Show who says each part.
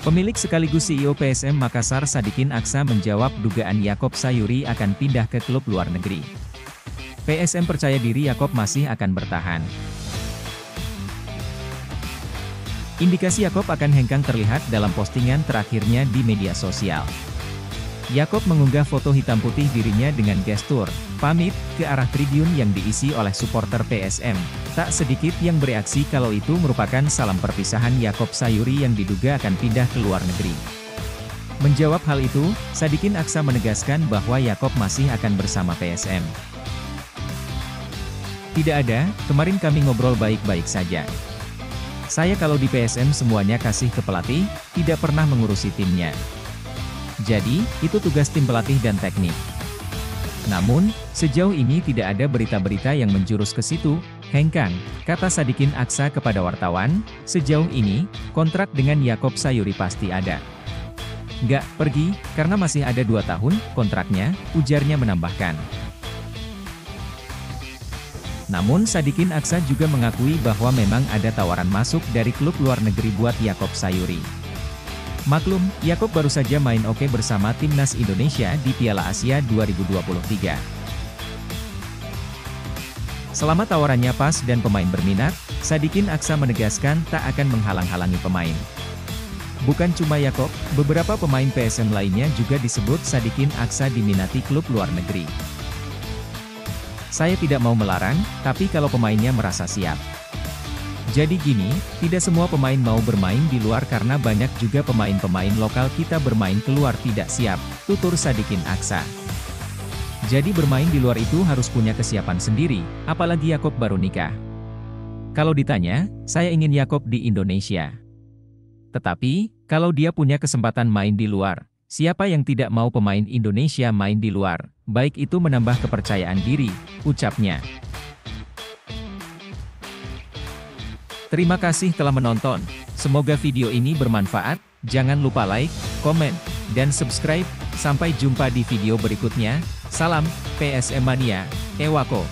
Speaker 1: Pemilik sekaligus CEO PSM Makassar Sadikin Aksa menjawab dugaan Yakob Sayuri akan pindah ke klub luar negeri. PSM percaya diri Yakob masih akan bertahan. Indikasi Yakob akan hengkang terlihat dalam postingan terakhirnya di media sosial. Yakob mengunggah foto hitam putih dirinya dengan gestur pamit ke arah tribun yang diisi oleh supporter PSM. Tak sedikit yang bereaksi kalau itu merupakan salam perpisahan Yakob Sayuri yang diduga akan pindah ke luar negeri. Menjawab hal itu, Sadikin Aksa menegaskan bahwa Yakob masih akan bersama PSM. Tidak ada, kemarin kami ngobrol baik-baik saja. Saya kalau di PSM semuanya kasih ke pelatih, tidak pernah mengurusi timnya. Jadi, itu tugas tim pelatih dan teknik. Namun, sejauh ini tidak ada berita-berita yang menjurus ke situ, hengkang, kata Sadikin Aksa kepada wartawan. Sejauh ini, kontrak dengan Yakob Sayuri pasti ada. Nggak pergi, karena masih ada 2 tahun, kontraknya, ujarnya menambahkan. Namun Sadikin Aksa juga mengakui bahwa memang ada tawaran masuk dari klub luar negeri buat Yakob Sayuri. Maklum, Yakob baru saja main oke bersama timnas Indonesia di Piala Asia 2023. Selama tawarannya pas dan pemain berminat, Sadikin Aksa menegaskan tak akan menghalang-halangi pemain. Bukan cuma Yakob, beberapa pemain PSM lainnya juga disebut Sadikin Aksa diminati klub luar negeri. Saya tidak mau melarang, tapi kalau pemainnya merasa siap. Jadi gini, tidak semua pemain mau bermain di luar karena banyak juga pemain-pemain lokal kita bermain keluar tidak siap, tutur Sadikin Aksa. Jadi bermain di luar itu harus punya kesiapan sendiri, apalagi Yakob baru nikah. Kalau ditanya, saya ingin Yakob di Indonesia. Tetapi, kalau dia punya kesempatan main di luar, siapa yang tidak mau pemain Indonesia main di luar, baik itu menambah kepercayaan diri, ucapnya. Terima kasih telah menonton, semoga video ini bermanfaat, jangan lupa like, komen, dan subscribe, sampai jumpa di video berikutnya, salam, PSM Mania, Ewako.